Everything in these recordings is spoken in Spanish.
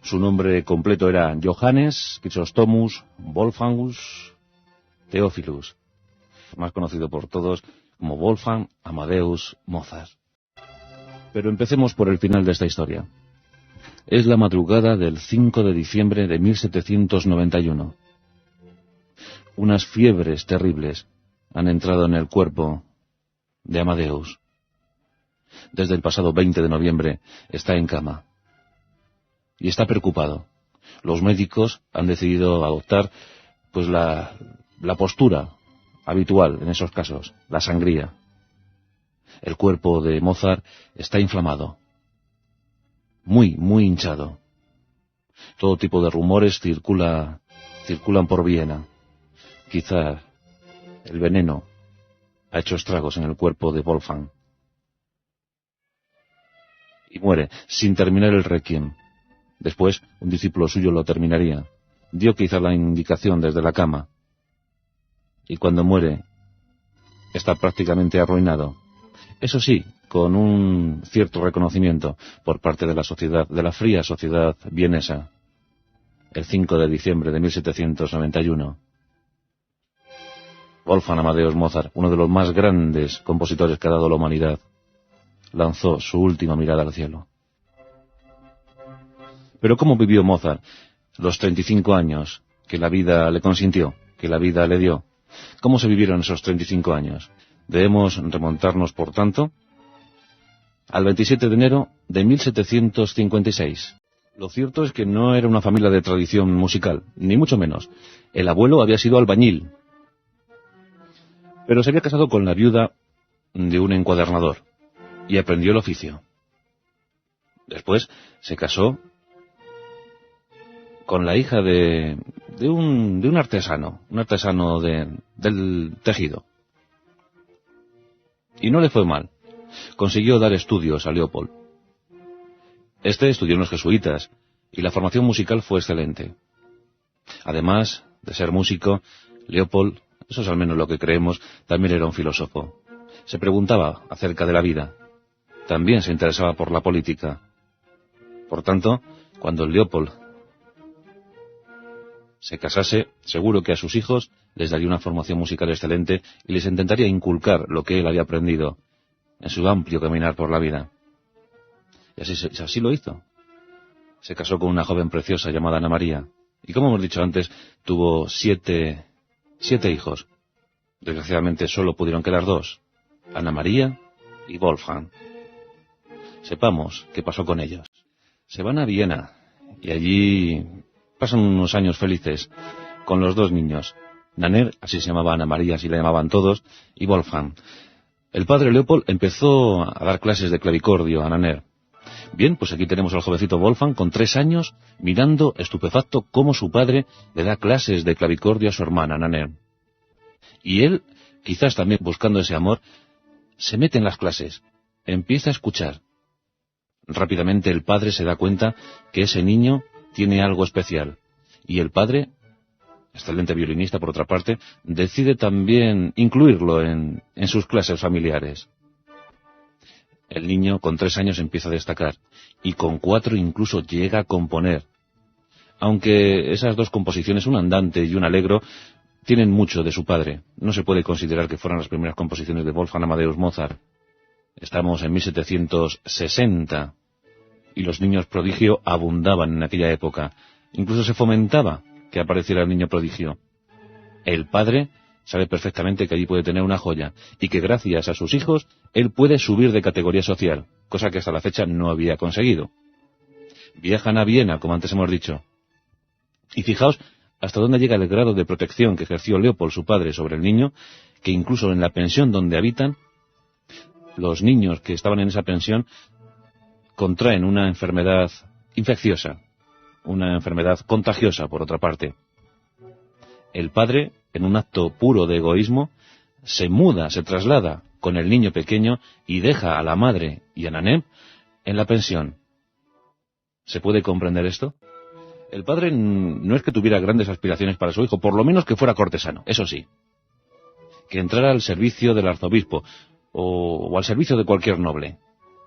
Su nombre completo era Johannes Chrysostomus Wolfgangus Theophilus, más conocido por todos como Wolfgang Amadeus Mozart. Pero empecemos por el final de esta historia. Es la madrugada del 5 de diciembre de 1791. Unas fiebres terribles han entrado en el cuerpo de Amadeus. Desde el pasado 20 de noviembre está en cama. Y está preocupado. Los médicos han decidido adoptar pues la postura habitual en esos casos, la sangría. El cuerpo de Mozart está inflamado, muy hinchado. Todo tipo de rumores circulan por Viena. Quizá el veneno ha hecho estragos en el cuerpo de Wolfgang. Y muere sin terminar el requiem. Después, un discípulo suyo lo terminaría. Dio quizá la indicación desde la cama. Y cuando muere, está prácticamente arruinado. Eso sí, con un cierto reconocimiento por parte de la sociedad, de la fría sociedad vienesa. El 5 de diciembre de 1791. Wolfgang Amadeus Mozart, uno de los más grandes compositores que ha dado la humanidad, lanzó su última mirada al cielo. Pero ¿cómo vivió Mozart los 35 años que la vida le consintió, que la vida le dio? ¿Cómo se vivieron esos 35 años? Debemos remontarnos, por tanto, al 27 de enero de 1756. Lo cierto es que no era una familia de tradición musical, ni mucho menos. El abuelo había sido albañil, pero se había casado con la viuda de un encuadernador y aprendió el oficio. Después se casó con la hija de un artesano, del tejido. Y no le fue mal. Consiguió dar estudios a Leopold. Este estudió en los jesuitas y la formación musical fue excelente. Además de ser músico, Leopold, eso es al menos lo que creemos, también era un filósofo. Se preguntaba acerca de la vida. También se interesaba por la política. Por tanto, cuando Leopold se casase, seguro que a sus hijos les daría una formación musical excelente y les intentaría inculcar lo que él había aprendido en su amplio caminar por la vida. Y así lo hizo. Se casó con una joven preciosa llamada Ana María. Y como hemos dicho antes, tuvo siete hijos. Desgraciadamente solo pudieron quedar dos, Ana María y Wolfgang. Sepamos qué pasó con ellos. Se van a Viena y allí pasan unos años felices con los dos niños. Nanner, así se llamaba Ana María, así la llamaban todos, y Wolfgang. El padre Leopold empezó a dar clases de clavicordio a Nanner. Bien, pues aquí tenemos al jovencito Wolfgang con 3 años, mirando estupefacto cómo su padre le da clases de clavicordio a su hermana Nanner. Y él, quizás también buscando ese amor, se mete en las clases, empieza a escuchar. Rápidamente el padre se da cuenta que ese niño tiene algo especial. Y el padre, excelente violinista por otra parte, decide también incluirlo en sus clases familiares. El niño con 3 años empieza a destacar, y con 4 incluso llega a componer. Aunque esas dos composiciones, un andante y un allegro, tienen mucho de su padre. No se puede considerar que fueran las primeras composiciones de Wolfgang Amadeus Mozart. Estamos en 1760, y los niños prodigio abundaban en aquella época. Incluso se fomentaba que apareciera el niño prodigio. El padre sabe perfectamente que allí puede tener una joya, y que gracias a sus hijos, él puede subir de categoría social, cosa que hasta la fecha no había conseguido. Viajan a Viena, como antes hemos dicho. Y fijaos hasta dónde llega el grado de protección que ejerció Leopold, su padre, sobre el niño, que incluso en la pensión donde habitan, los niños que estaban en esa pensión contraen una enfermedad infecciosa, una enfermedad contagiosa, por otra parte. El padre, en un acto puro de egoísmo, se traslada con el niño pequeño y deja a la madre y a Nanner en la pensión. ¿Se puede comprender esto? El padre no es que tuviera grandes aspiraciones para su hijo, por lo menos que fuera cortesano, eso sí. Que entrara al servicio del arzobispo o al servicio de cualquier noble.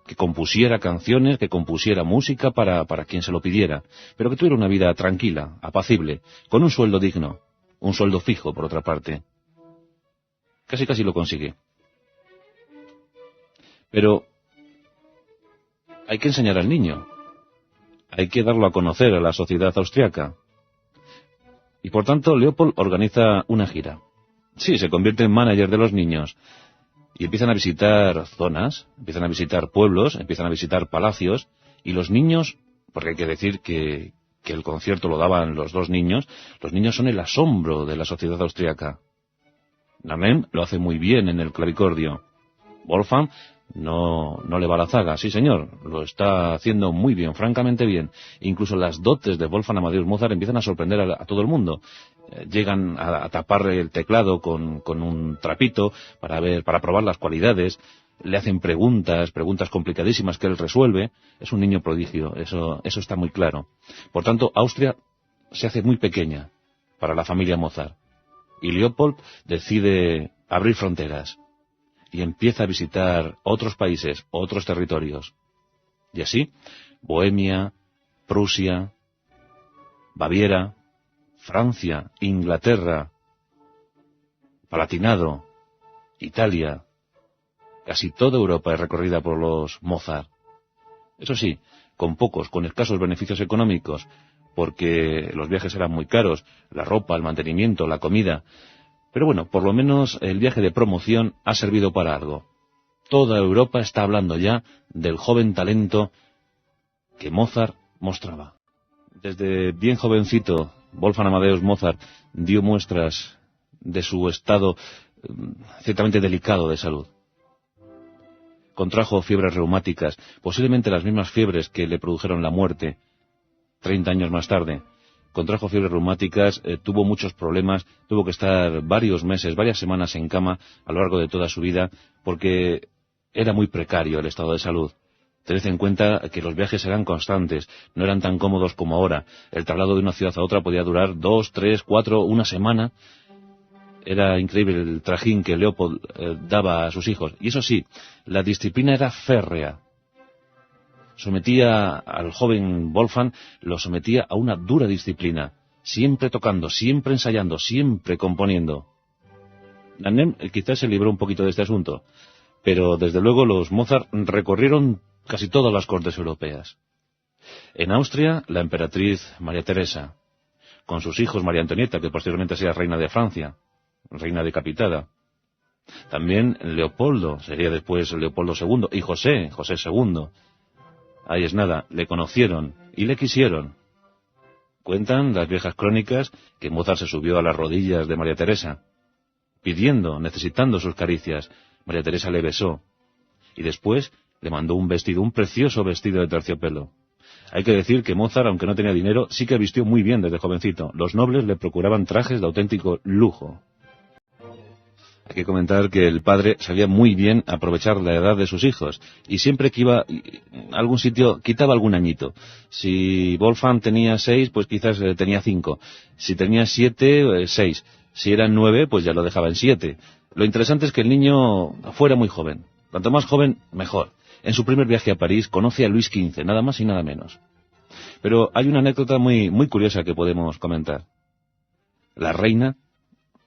que compusiera canciones, que compusiera música para quien se lo pidiera, pero que tuviera una vida tranquila, apacible, con un sueldo digno, un sueldo fijo, por otra parte. Casi lo consigue. Pero hay que enseñar al niño, hay que darlo a conocer a la sociedad austriaca. Y por tanto, Leopold organiza una gira. Sí, se convierte en manager de los niños. Y empiezan a visitar zonas, empiezan a visitar pueblos, empiezan a visitar palacios, y los niños, porque hay que decir que el concierto lo daban los dos niños, los niños son el asombro de la sociedad austriaca. Namen lo hace muy bien en el clavicordio. Wolfgang no le va a la zaga, sí señor, lo está haciendo muy bien, francamente bien. Incluso las dotes de Wolfgang Amadeus Mozart empiezan a sorprender a todo el mundo. Llegan a tapar el teclado con un trapito para probar las cualidades, le hacen preguntas complicadísimas que él resuelve. Es un niño prodigio, eso está muy claro. Por tanto, Austria se hace muy pequeña para la familia Mozart. Y Leopold decide abrir fronteras y empieza a visitar otros países, otros territorios. Y así, Bohemia, Prusia, Baviera, Francia, Inglaterra, Palatinado, Italia, casi toda Europa es recorrida por los Mozart. Eso sí, con escasos beneficios económicos, porque los viajes eran muy caros, la ropa, el mantenimiento, la comida. Pero bueno, por lo menos el viaje de promoción ha servido para algo. Toda Europa está hablando ya del joven talento que Mozart mostraba. Desde bien jovencito, Wolfgang Amadeus Mozart dio muestras de su estado ciertamente delicado de salud. Contrajo fiebres reumáticas, posiblemente las mismas fiebres que le produjeron la muerte 30 años más tarde. Contrajo fiebres reumáticas, tuvo muchos problemas, tuvo que estar varios meses, varias semanas en cama a lo largo de toda su vida, porque era muy precario el estado de salud. Tened en cuenta que los viajes eran constantes, no eran tan cómodos como ahora. El traslado de una ciudad a otra podía durar 2, 3, 4, una semana. Era increíble el trajín que Leopold daba a sus hijos. Y eso sí, la disciplina era férrea. Sometía al joven Wolfgang, lo sometía a una dura disciplina, siempre tocando, siempre ensayando, siempre componiendo. Nanem quizás se libró un poquito de este asunto, pero desde luego los Mozart recorrieron casi todas las cortes europeas. En Austria, la emperatriz María Teresa, con sus hijos María Antonieta, que posteriormente sería reina de Francia, reina decapitada. También Leopoldo, sería después Leopoldo II, y José II. Ahí es nada, le conocieron y le quisieron. Cuentan las viejas crónicas que Mozart se subió a las rodillas de María Teresa, pidiendo, necesitando sus caricias. María Teresa le besó, y después le mandó un vestido, un precioso vestido de terciopelo. Hay que decir que Mozart, aunque no tenía dinero, sí que vistió muy bien desde jovencito. Los nobles le procuraban trajes de auténtico lujo. Hay que comentar que el padre sabía muy bien aprovechar la edad de sus hijos, y siempre que iba a algún sitio quitaba algún añito. Si Wolfgang tenía 6, pues quizás tenía 5. Si tenía 7, 6. Si eran 9, pues ya lo dejaba en 7. Lo interesante es que el niño fuera muy joven. Cuanto más joven, mejor. En su primer viaje a París conoce a Luis XV, nada más y nada menos. Pero hay una anécdota muy curiosa que podemos comentar. La reina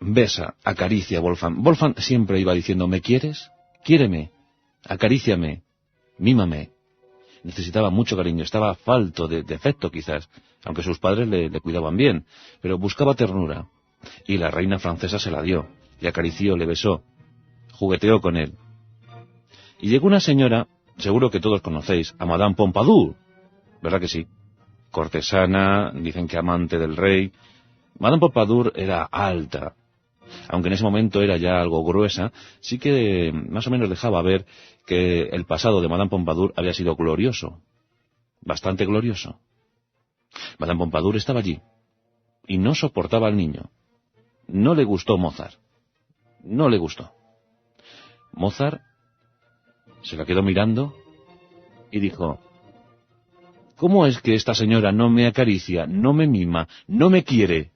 besa, acaricia a Wolfgang. Wolfgang siempre iba diciendo, ¿me quieres? Quiéreme, acaríciame, mímame. Necesitaba mucho cariño, estaba falto de afecto quizás, aunque sus padres le cuidaban bien, pero buscaba ternura. Y la reina francesa se la dio, le acarició, le besó, jugueteó con él. Y llegó una señora, seguro que todos conocéis, a Madame Pompadour, ¿verdad que sí? Cortesana, dicen que amante del rey. Madame Pompadour era alta, aunque en ese momento era ya algo gruesa, sí que más o menos dejaba ver que el pasado de Madame Pompadour había sido glorioso, bastante glorioso. Madame Pompadour estaba allí, y no soportaba al niño. No le gustó Mozart, no le gustó. Mozart se la quedó mirando y dijo, ¿cómo es que esta señora no me acaricia, no me mima, no me quiere?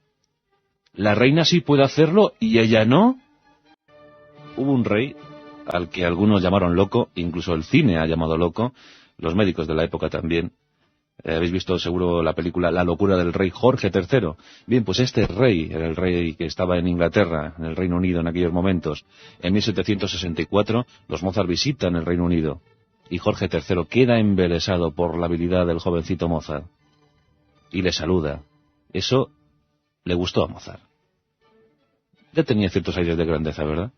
¿La reina sí puede hacerlo y ella no? Hubo un rey al que algunos llamaron loco, incluso el cine ha llamado loco, los médicos de la época también. Habéis visto seguro la película La locura del rey Jorge III. Bien, pues este rey era el rey que estaba en Inglaterra, en el Reino Unido en aquellos momentos. En 1764 los Mozart visitan el Reino Unido y Jorge III queda embelesado por la habilidad del jovencito Mozart y le saluda. Eso le gustó a Mozart. Ya tenía ciertos aires de grandeza, ¿verdad?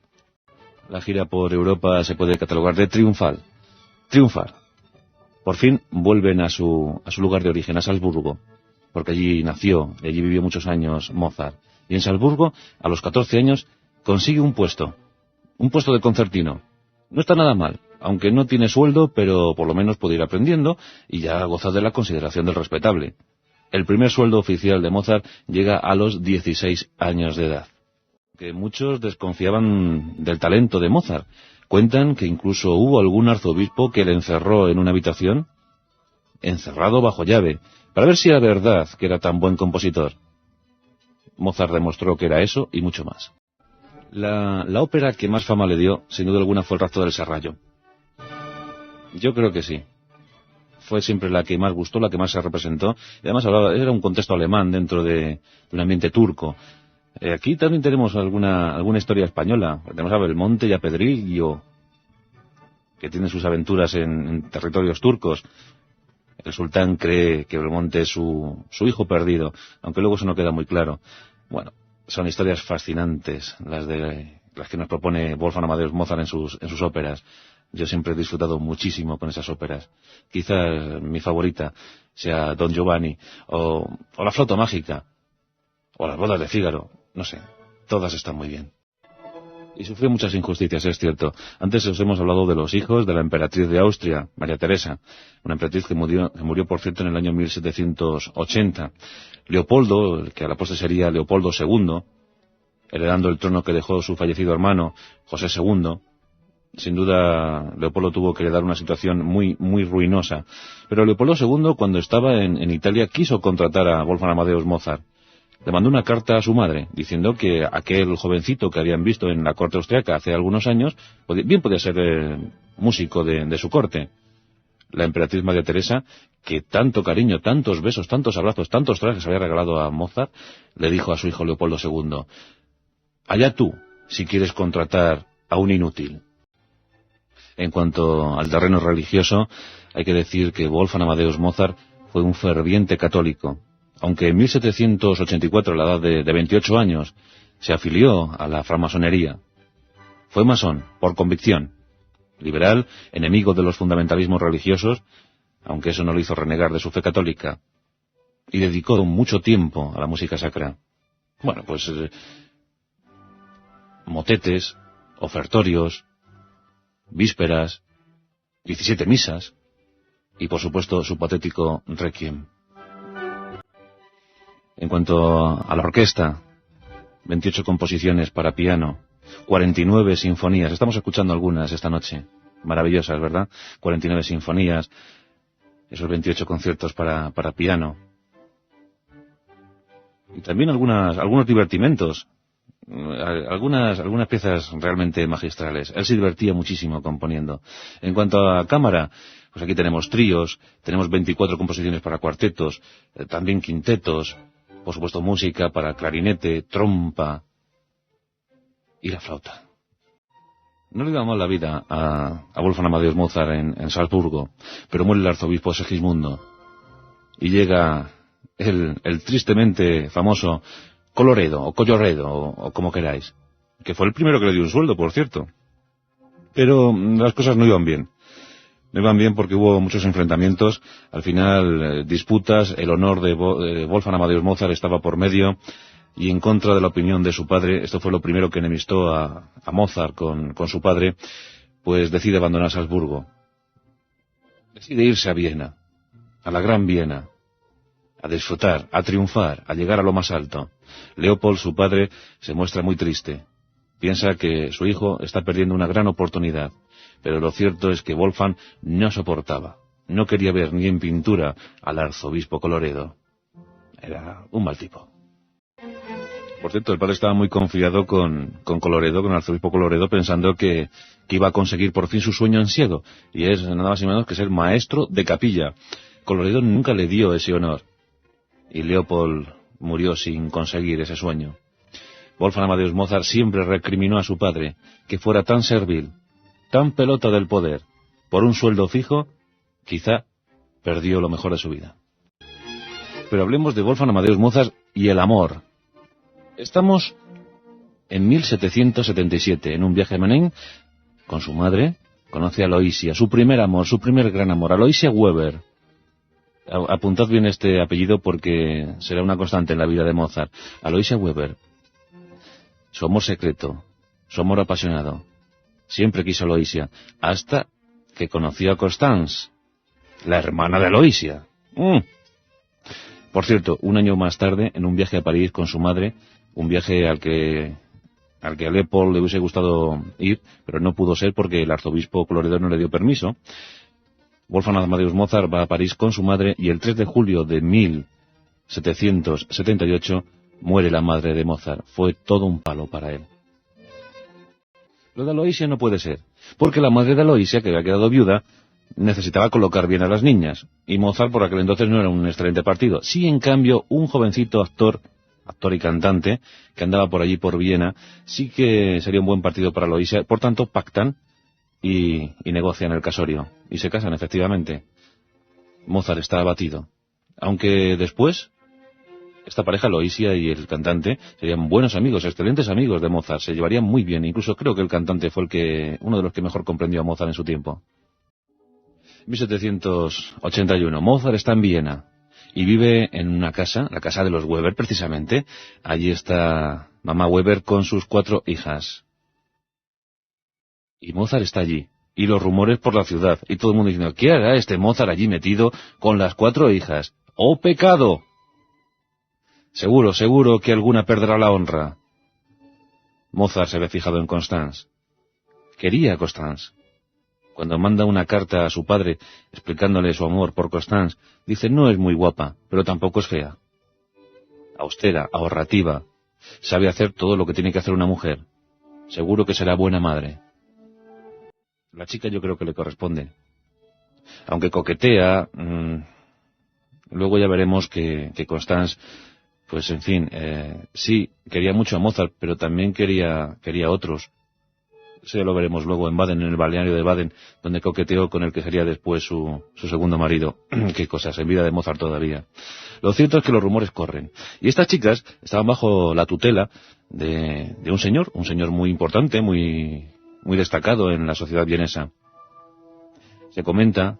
La gira por Europa se puede catalogar de triunfal. Triunfar. Por fin vuelven a su lugar de origen, a Salzburgo, porque allí nació y allí vivió muchos años Mozart. Y en Salzburgo, a los 14 años, consigue un puesto de concertino. No está nada mal, aunque no tiene sueldo, pero por lo menos puede ir aprendiendo y ya goza de la consideración del respetable. El primer sueldo oficial de Mozart llega a los 16 años de edad. Que muchos desconfiaban del talento de Mozart. Cuentan que incluso hubo algún arzobispo que le encerró en una habitación, encerrado bajo llave, para ver si era verdad que era tan buen compositor. Mozart demostró que era eso y mucho más. La ópera que más fama le dio, sin duda alguna, fue El rapto del Serrallo. Yo creo que sí. Fue siempre la que más gustó, la que más se representó. Y además era un contexto alemán dentro de un ambiente turco. Aquí también tenemos alguna historia española. Tenemos a Belmonte y a Pedrillo, que tienen sus aventuras en territorios turcos. El sultán cree que Belmonte es su hijo perdido, aunque luego eso no queda muy claro. Bueno, son historias fascinantes las que nos propone Wolfgang Amadeus Mozart en sus óperas. Yo siempre he disfrutado muchísimo con esas óperas. Quizás mi favorita sea Don Giovanni, o La flauta mágica, o Las bodas de Fígaro. No sé, todas están muy bien. Y sufrió muchas injusticias, es cierto. Antes os hemos hablado de los hijos de la emperatriz de Austria, María Teresa, una emperatriz que murió, por cierto, en el año 1780. Leopoldo, el que a la postre sería Leopoldo II, heredando el trono que dejó su fallecido hermano, José II. Sin duda, Leopoldo tuvo que heredar una situación muy, muy ruinosa. Pero Leopoldo II, cuando estaba en Italia, quiso contratar a Wolfgang Amadeus Mozart. Le mandó una carta a su madre, diciendo que aquel jovencito que habían visto en la corte austriaca hace algunos años, bien podía ser músico de su corte. La emperatriz María Teresa, que tanto cariño, tantos besos, tantos abrazos, tantos trajes había regalado a Mozart, le dijo a su hijo Leopoldo II, allá tú, si quieres contratar a un inútil. En cuanto al terreno religioso, hay que decir que Wolfgang Amadeus Mozart fue un ferviente católico. Aunque en 1784, a la edad de 28 años, se afilió a la francmasonería. Fue masón, por convicción. Liberal, enemigo de los fundamentalismos religiosos, aunque eso no lo hizo renegar de su fe católica. Y dedicó mucho tiempo a la música sacra. Bueno, pues motetes, ofertorios, vísperas, 17 misas y por supuesto su patético Requiem. En cuanto a la orquesta, 28 composiciones para piano, 49 sinfonías. Estamos escuchando algunas esta noche. Maravillosas, ¿verdad? 49 sinfonías, esos 28 conciertos para piano. Y también algunos divertimentos, algunas piezas realmente magistrales. Él se divertía muchísimo componiendo. En cuanto a cámara, pues aquí tenemos tríos, tenemos 24 composiciones para cuartetos, también quintetos, por supuesto música para clarinete, trompa y la flauta. No le iba mal la vida a Wolfgang Amadeus Mozart en Salzburgo, pero muere el arzobispo Segismundo y llega el tristemente famoso Colloredo, o Collorredo, o como queráis, que fue el primero que le dio un sueldo, por cierto. Pero las cosas no iban bien. No iban bien porque hubo muchos enfrentamientos, al final disputas, el honor de Wolfgang Amadeus Mozart estaba por medio, y en contra de la opinión de su padre, esto fue lo primero que enemistó a Mozart con su padre, pues decide abandonar Salzburgo. Decide irse a Viena, a la Gran Viena, a disfrutar, a triunfar, a llegar a lo más alto. Leopold, su padre, se muestra muy triste. Piensa que su hijo está perdiendo una gran oportunidad. Pero lo cierto es que Wolfgang no soportaba, no quería ver ni en pintura al arzobispo Colloredo. Era un mal tipo. Por cierto, el padre estaba muy confiado con Colloredo, con el arzobispo Colloredo, pensando que iba a conseguir por fin su sueño ansiado, y es nada más y menos que ser maestro de capilla. Colloredo nunca le dio ese honor, y Leopold murió sin conseguir ese sueño. Wolfgang Amadeus Mozart siempre recriminó a su padre que fuera tan servil, tan pelota del poder, por un sueldo fijo, quizá perdió lo mejor de su vida. Pero hablemos de Wolfgang Amadeus Mozart y el amor. Estamos en 1777, en un viaje a Mannheim, con su madre, conoce a Aloysia, su primer amor, su primer gran amor, Aloysia Weber. Apuntad bien este apellido porque será una constante en la vida de Mozart. Aloysia Weber. Su amor secreto, su amor apasionado. Siempre quiso a Aloysia, hasta que conoció a Constance, la hermana de Aloysia. Por cierto, un año más tarde, en un viaje a París con su madre, un viaje al que a Leopold le hubiese gustado ir, pero no pudo ser porque el arzobispo Colloredo no le dio permiso, Wolfgang Amadeus Mozart va a París con su madre y el 3 de julio de 1778 muere la madre de Mozart. Fue todo un palo para él. Lo de Aloysia no puede ser, porque la madre de Aloysia, que había quedado viuda, necesitaba colocar bien a las niñas, y Mozart por aquel entonces no era un excelente partido. Sí, en cambio, un jovencito actor y cantante, que andaba por allí por Viena, sí que sería un buen partido para Aloysia. Por tanto, pactan y negocian el casorio, y se casan efectivamente. Mozart está abatido, aunque después esta pareja, Aloysia y el cantante, serían buenos amigos, excelentes amigos de Mozart, se llevarían muy bien, incluso creo que el cantante fue uno de los que mejor comprendió a Mozart en su tiempo. 1781, Mozart está en Viena y vive en una casa, la casa de los Weber precisamente. Allí está mamá Weber con sus 4 hijas. Y Mozart está allí, y los rumores por la ciudad, y todo el mundo diciendo, ¿qué hará este Mozart allí metido con las 4 hijas? ¡Oh, pecado! Seguro que alguna perderá la honra. Mozart se ve fijado en Constance. Quería a Constance. Cuando manda una carta a su padre explicándole su amor por Constance, dice, no es muy guapa, pero tampoco es fea. Austera, ahorrativa, sabe hacer todo lo que tiene que hacer una mujer. Seguro que será buena madre. La chica yo creo que le corresponde. Aunque coquetea, luego ya veremos que Constance, pues en fin, sí, quería mucho a Mozart, pero también quería a otros. Eso ya lo veremos luego en Baden, en el balneario de Baden, donde coqueteó con el que sería después su segundo marido. Qué cosas, en vida de Mozart todavía. Lo cierto es que los rumores corren. Y estas chicas estaban bajo la tutela de un señor muy importante, muy destacado en la sociedad vienesa. Se comenta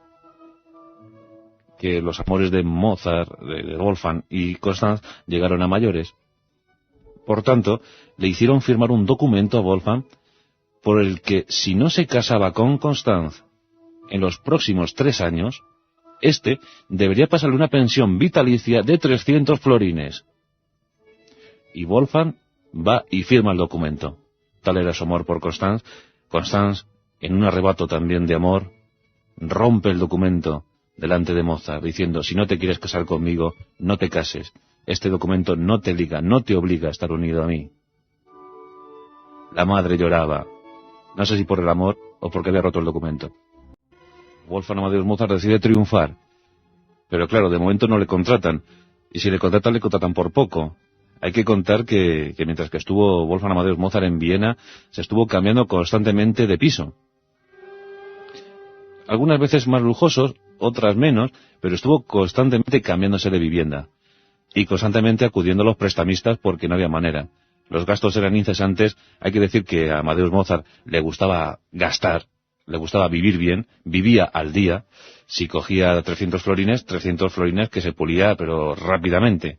que los amores de Mozart, de Wolfgang y Constance llegaron a mayores. Por tanto, le hicieron firmar un documento a Wolfgang por el que, si no se casaba con Constance en los próximos 3 años, debería pasarle una pensión vitalicia de 300 florines. Y Wolfgang va y firma el documento. Tal era su amor por Constance. Constance, en un arrebato también de amor, rompe el documento delante de Mozart, diciendo, si no te quieres casar conmigo, no te cases. Este documento no te liga, no te obliga a estar unido a mí. La madre lloraba, no sé si por el amor o porque había roto el documento. Wolfgang Amadeus Mozart decide triunfar, pero claro, de momento no le contratan, y si le contratan por poco. Hay que contar que mientras que estuvo Wolfgang Amadeus Mozart en Viena, se estuvo cambiando constantemente de piso. Algunas veces más lujosos, otras menos, pero estuvo constantemente cambiándose de vivienda. Y constantemente acudiendo a los prestamistas porque no había manera. Los gastos eran incesantes. Hay que decir que a Amadeus Mozart le gustaba gastar, le gustaba vivir bien, vivía al día. Si cogía 300 florines que se pulía, pero rápidamente.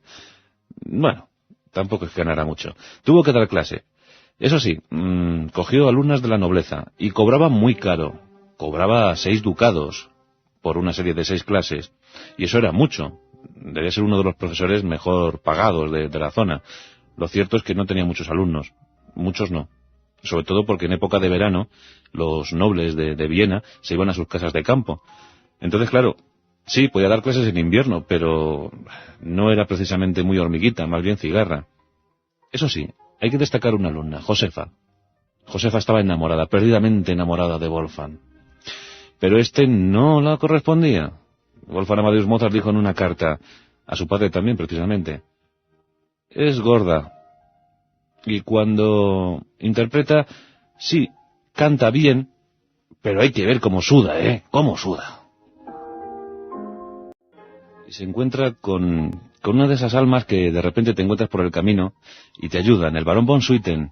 Bueno, tampoco es que ganara mucho. Tuvo que dar clase. Eso sí, cogió alumnas de la nobleza y cobraba muy caro. Cobraba 6 ducados por una serie de 6 clases. Y eso era mucho. Debía ser uno de los profesores mejor pagados de la zona. Lo cierto es que no tenía muchos alumnos. Muchos no. Sobre todo porque en época de verano los nobles de Viena se iban a sus casas de campo. Entonces, claro, sí, podía dar clases en invierno, pero no era precisamente muy hormiguita, más bien cigarra. Eso sí, hay que destacar una alumna, Josefa. Josefa estaba enamorada, perdidamente enamorada de Wolfgang. Pero este no la correspondía. Wolfgang Amadeus Mozart dijo en una carta, a su padre también precisamente, es gorda. Y cuando interpreta, sí, canta bien, pero hay que ver cómo suda, ¿eh? Cómo suda. Y se encuentra con una de esas almas que de repente te encuentras por el camino y te ayudan. El barón von Swieten.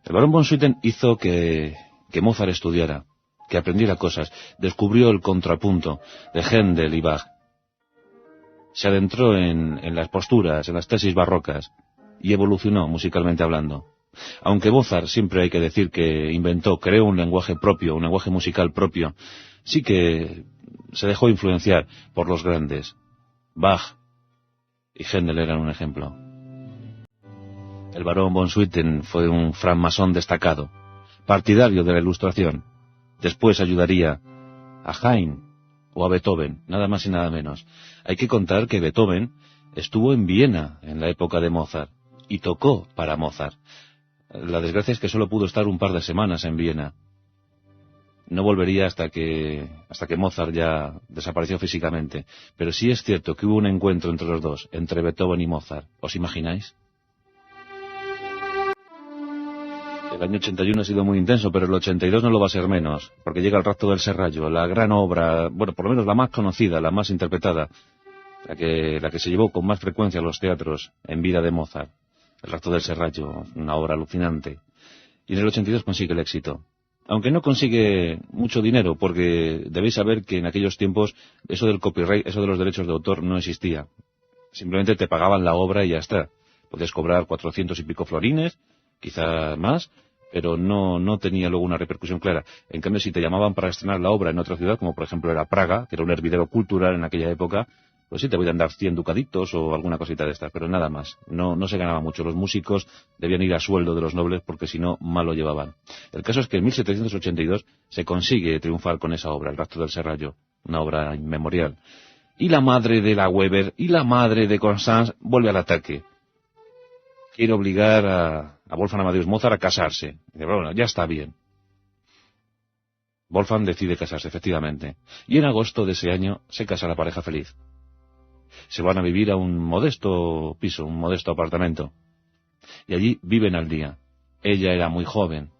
El barón von Swieten hizo que Mozart estudiara, que aprendiera cosas, descubrió el contrapunto de Händel y Bach. Se adentró en las posturas, en las tesis barrocas, y evolucionó musicalmente hablando. Aunque Mozart, siempre hay que decir que creó un lenguaje propio, un lenguaje musical propio, sí que se dejó influenciar por los grandes. Bach y Händel eran un ejemplo. El barón von Swieten fue un francmasón destacado, partidario de la Ilustración. Después ayudaría a Haydn o a Beethoven, nada más y nada menos. Hay que contar que Beethoven estuvo en Viena en la época de Mozart y tocó para Mozart. La desgracia es que solo pudo estar un par de semanas en Viena. No volvería hasta que Mozart ya desapareció físicamente. Pero sí es cierto que hubo un encuentro entre los dos, entre Beethoven y Mozart. ¿Os imagináis? El año 81 ha sido muy intenso, pero el 82 no lo va a ser menos, porque llega el Rapto del Serrallo, la gran obra, bueno, por lo menos la más conocida, la más interpretada, la que se llevó con más frecuencia a los teatros en vida de Mozart. El Rapto del Serrallo, una obra alucinante. Y en el 82 consigue el éxito. Aunque no consigue mucho dinero, porque debéis saber que en aquellos tiempos eso del copyright, eso de los derechos de autor no existía. Simplemente te pagaban la obra y ya está. Podías cobrar 400 y pico florines, quizá más, pero no tenía luego una repercusión clara. En cambio, si te llamaban para estrenar la obra en otra ciudad, como por ejemplo era Praga, que era un hervidero cultural en aquella época, pues sí te podían dar 100 ducaditos o alguna cosita de estas, pero nada más. No se ganaba mucho. Los músicos debían ir a sueldo de los nobles porque si no, mal lo llevaban. El caso es que en 1782 se consigue triunfar con esa obra, El Rapto del Serrallo, una obra inmemorial. Y la madre de la Weber y la madre de Constance vuelve al ataque. Quiere obligar a Wolfgang Amadeus Mozart a casarse. Dice, bueno, ya está bien. Wolfgang decide casarse, efectivamente. Y en agosto de ese año se casa la pareja feliz. Se van a vivir a un modesto piso, un modesto apartamento. Y allí viven al día. Ella era muy joven.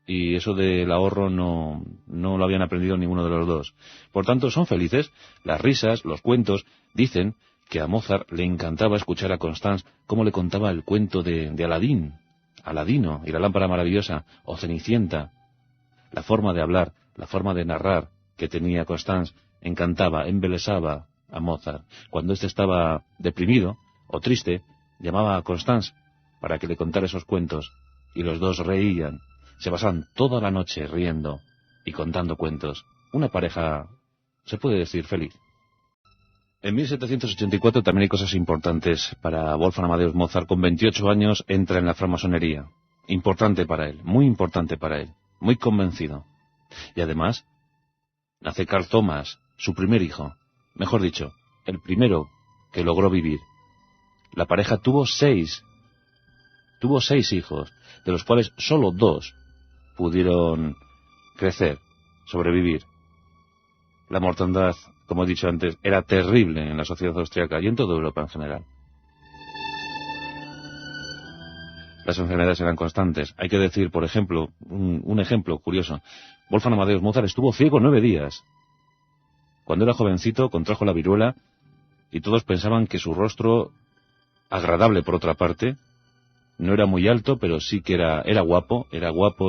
Y eso del ahorro no lo habían aprendido ninguno de los dos. Por tanto, son felices. Las risas, los cuentos, dicen que a Mozart le encantaba escuchar a Constance cómo le contaba el cuento de Aladín, Aladino y la lámpara maravillosa, o Cenicienta. La forma de hablar, la forma de narrar que tenía Constance encantaba, embelesaba a Mozart. Cuando éste estaba deprimido o triste, llamaba a Constance para que le contara esos cuentos, y los dos reían. Se pasaban toda la noche riendo y contando cuentos. Una pareja, se puede decir, feliz. En 1784 también hay cosas importantes para Wolfgang Amadeus Mozart. Con 28 años entra en la francmasonería. Importante para él, muy importante para él, muy convencido. Y además, nace Carl Thomas, su primer hijo. Mejor dicho, el primero que logró vivir. La pareja tuvo seis hijos, de los cuales solo 2 pudieron crecer, sobrevivir. La mortandad, como he dicho antes, era terrible en la sociedad austriaca y en toda Europa en general. Las enfermedades eran constantes. Hay que decir, por ejemplo, un ejemplo curioso. Wolfgang Amadeus Mozart estuvo ciego 9 días. Cuando era jovencito contrajo la viruela y todos pensaban que su rostro, agradable por otra parte, no era muy alto, pero sí que era guapo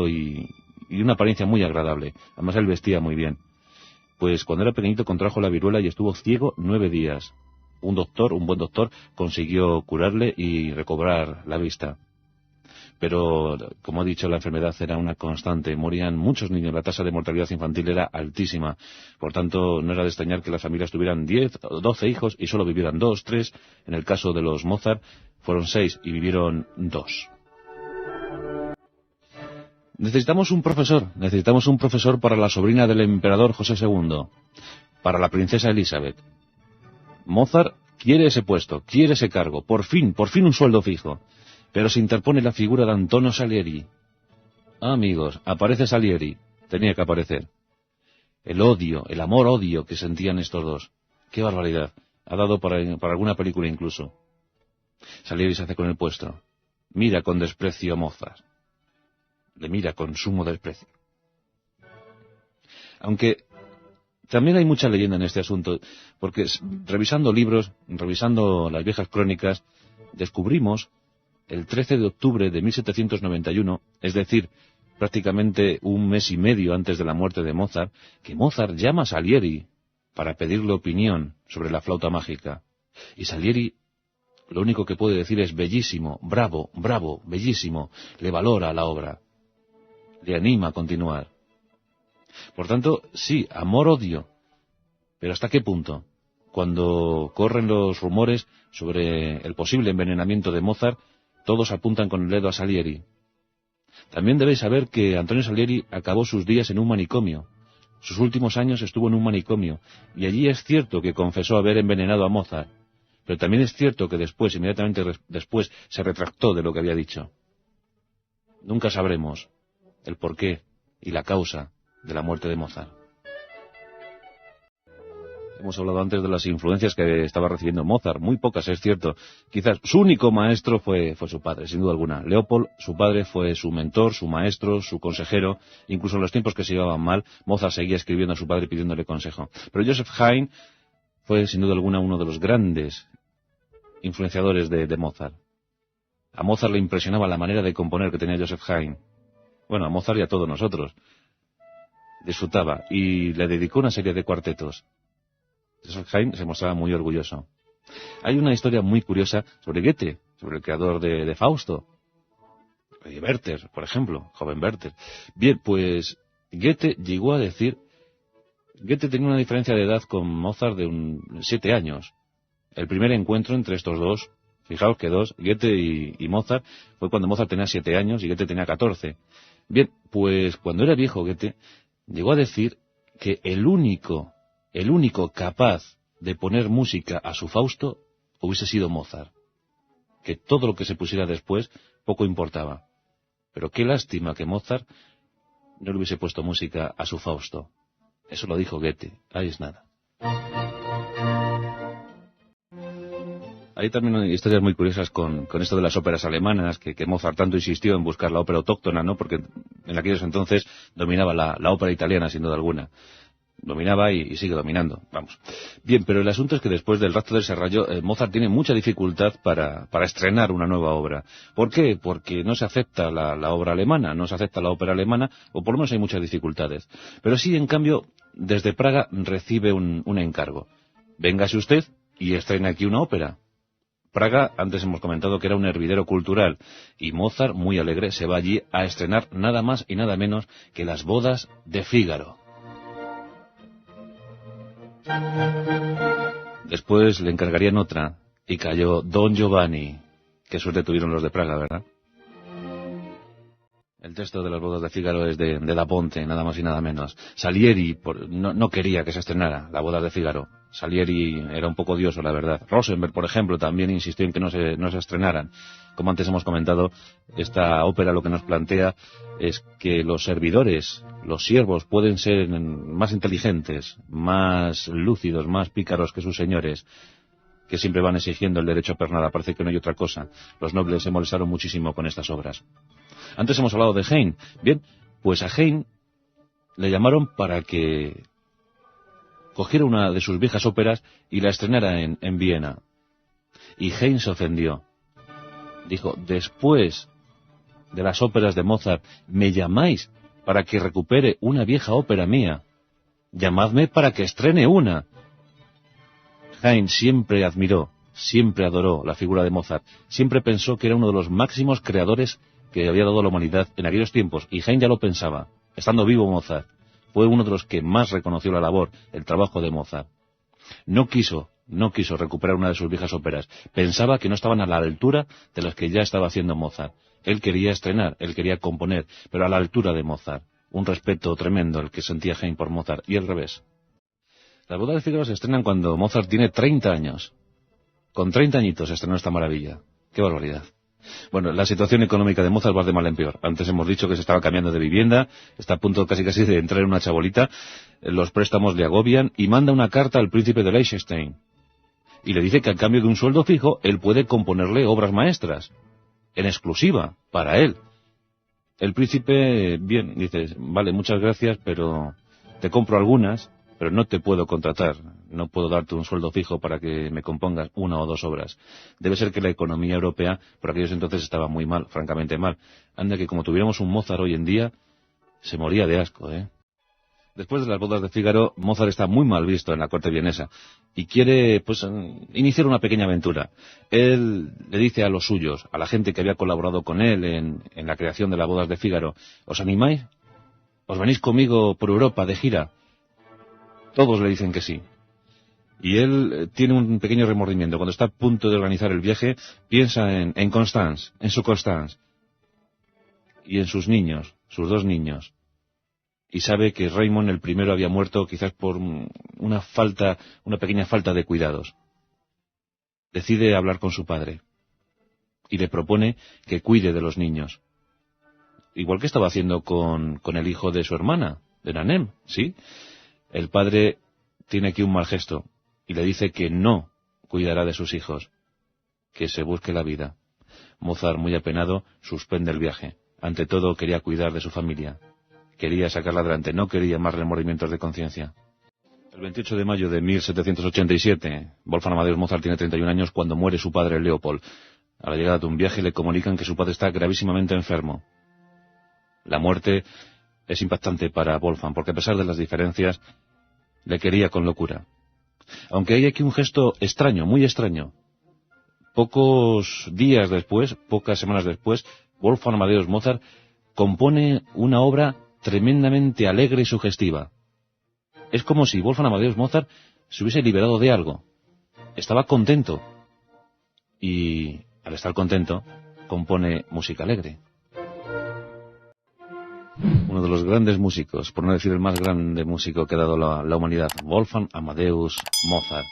y una apariencia muy agradable. Además él vestía muy bien. Pues cuando era pequeñito contrajo la viruela y estuvo ciego 9 días. Un buen doctor, consiguió curarle y recobrar la vista. Pero, como he dicho, la enfermedad era una constante. Morían muchos niños, la tasa de mortalidad infantil era altísima. Por tanto, no era de extrañar que las familias tuvieran 10 o 12 hijos y solo vivieran 2, 3. En el caso de los Mozart, fueron 6 y vivieron 2. Necesitamos un profesor para la sobrina del emperador José II, para la princesa Elizabeth. Mozart quiere ese puesto, quiere ese cargo, por fin un sueldo fijo. Pero se interpone la figura de Antonio Salieri. Amigos, aparece Salieri, tenía que aparecer. El odio, el amor-odio que sentían estos dos. ¡Qué barbaridad! Ha dado para alguna película incluso. Salieri se hace con el puesto. Mira con desprecio a Mozart. Le mira con sumo desprecio. Aunque también hay mucha leyenda en este asunto, porque revisando libros, revisando las viejas crónicas, descubrimos el 13 de octubre de 1791, es decir, prácticamente un mes y medio antes de la muerte de Mozart, que Mozart llama a Salieri para pedirle opinión sobre la flauta mágica. Y Salieri lo único que puede decir es bellísimo, bravo, bravo, bellísimo, le valora la obra, le anima a continuar. Por tanto, sí, amor-odio, pero ¿hasta qué punto? Cuando corren los rumores sobre el posible envenenamiento de Mozart, todos apuntan con el dedo a Salieri. También debéis saber que Antonio Salieri acabó sus días en un manicomio. Sus últimos años estuvo en un manicomio, y allí es cierto que confesó haber envenenado a Mozart, pero también es cierto que después, inmediatamente después, se retractó de lo que había dicho. Nunca sabremos el porqué y la causa de la muerte de Mozart. Hemos hablado antes de las influencias que estaba recibiendo Mozart, muy pocas, es cierto. Quizás su único maestro fue su padre, sin duda alguna. Leopold, su padre, fue su mentor, su maestro, su consejero. Incluso en los tiempos que se llevaban mal, Mozart seguía escribiendo a su padre pidiéndole consejo. Pero Joseph Haydn fue, sin duda alguna, uno de los grandes influenciadores de Mozart. A Mozart le impresionaba la manera de componer que tenía Joseph Haydn. Bueno, a Mozart y a todos nosotros. Disfrutaba y le dedicó una serie de cuartetos. Joseph Haydn se mostraba muy orgulloso. Hay una historia muy curiosa sobre Goethe, sobre el creador de Fausto, de Werther, por ejemplo, joven Werther. Bien, pues Goethe llegó a decir... Goethe tenía una diferencia de edad con Mozart de 7 años. El primer encuentro entre estos dos, fijaos que dos, Goethe y Mozart, fue cuando Mozart tenía 7 años y Goethe tenía 14. Bien, pues cuando era viejo Goethe llegó a decir que el único capaz de poner música a su Fausto hubiese sido Mozart. Que todo lo que se pusiera después poco importaba. Pero qué lástima que Mozart no le hubiese puesto música a su Fausto. Eso lo dijo Goethe. Ahí es nada. Hay también historias muy curiosas con esto de las óperas alemanas, que Mozart tanto insistió en buscar la ópera autóctona, ¿no? Porque en aquellos entonces dominaba la ópera italiana, sin duda alguna. Dominaba y sigue dominando, vamos. Bien, pero el asunto es que después del Rapto del Serrallo, Mozart tiene mucha dificultad para estrenar una nueva obra. ¿Por qué? Porque no se acepta la obra alemana, no se acepta la ópera alemana, o por lo menos hay muchas dificultades. Pero sí, en cambio, desde Praga recibe un encargo. Véngase usted y estrene aquí una ópera. Praga, antes hemos comentado que era un hervidero cultural, y Mozart, muy alegre, se va allí a estrenar nada más y nada menos que Las bodas de Fígaro. Después le encargarían otra, y cayó Don Giovanni. Qué suerte tuvieron los de Praga, ¿verdad? El texto de Las bodas de Fígaro es de Da Ponte, nada más y nada menos. Salieri no quería que se estrenara Las bodas de Fígaro. Salieri era un poco odioso, la verdad. Rosenberg, por ejemplo, también insistió en que no se estrenaran. Como antes hemos comentado, esta ópera lo que nos plantea es que los servidores, los siervos, pueden ser más inteligentes, más lúcidos, más pícaros que sus señores, que siempre van exigiendo el derecho a pernada. Parece que no hay otra cosa. Los nobles se molestaron muchísimo con estas obras. Antes hemos hablado de Haydn. Bien, pues a Haydn le llamaron para que cogiera una de sus viejas óperas y la estrenara en Viena. Y Haydn se ofendió. Dijo, después de las óperas de Mozart, ¿me llamáis para que recupere una vieja ópera mía? Llamadme para que estrene una. Haydn siempre admiró, siempre adoró la figura de Mozart. Siempre pensó que era uno de los máximos creadores que había dado la humanidad en aquellos tiempos. Y Haydn ya lo pensaba, estando vivo Mozart. Fue uno de los que más reconoció la labor, el trabajo de Mozart. No quiso recuperar una de sus viejas óperas. Pensaba que no estaban a la altura de las que ya estaba haciendo Mozart. Él quería estrenar, él quería componer, pero a la altura de Mozart. Un respeto tremendo el que sentía Haydn por Mozart, y al revés. Las bodas de Fígaro se estrenan cuando Mozart tiene 30 años. Con 30 añitos estrenó esta maravilla. ¡Qué barbaridad! Bueno, la situación económica de Mozart va de mal en peor. Antes hemos dicho que se estaba cambiando de vivienda, está a punto casi de entrar en una chabolita, los préstamos le agobian y manda una carta al príncipe de Liechtenstein. Y le dice que a cambio de un sueldo fijo, él puede componerle obras maestras, en exclusiva, para él. El príncipe, bien, dice, vale, muchas gracias, pero te compro algunas, pero no te puedo contratar, no puedo darte un sueldo fijo para que me compongas una o dos obras. Debe ser que la economía europea por aquellos entonces estaba muy mal, francamente mal. Anda que como tuviéramos un Mozart hoy en día, se moría de asco, ¿eh? Después de las bodas de Fígaro, Mozart está muy mal visto en la corte vienesa y quiere, pues, iniciar una pequeña aventura. Él le dice a los suyos, a la gente que había colaborado con él en la creación de las bodas de Fígaro, ¿os animáis? ¿Os venís conmigo por Europa de gira? Todos le dicen que sí. Y él tiene un pequeño remordimiento. Cuando está a punto de organizar el viaje, piensa en Constance, en su Constance, y en sus niños, sus dos niños. Y sabe que Raymond el primero había muerto quizás por una pequeña falta de cuidados. Decide hablar con su padre y le propone que cuide de los niños. Igual que estaba haciendo con el hijo de su hermana, de Nanem, ¿sí? El padre tiene aquí un mal gesto y le dice que no cuidará de sus hijos, que se busque la vida. Mozart, muy apenado, suspende el viaje. Ante todo quería cuidar de su familia. Quería sacarla adelante, no quería más remordimientos de conciencia. El 28 de mayo de 1787, Wolfgang Amadeus Mozart tiene 31 años cuando muere su padre Leopold. A la llegada de un viaje le comunican que su padre está gravísimamente enfermo. La muerte es impactante para Wolfgang, porque a pesar de las diferencias, le quería con locura. Aunque hay aquí un gesto extraño, muy extraño. Pocos días después, pocas semanas después, Wolfgang Amadeus Mozart compone una obra tremendamente alegre y sugestiva. Es como si Wolfgang Amadeus Mozart se hubiese liberado de algo. Estaba contento. Y al estar contento, compone música alegre. Uno de los grandes músicos, por no decir el más grande músico que ha dado la humanidad, Wolfgang Amadeus Mozart.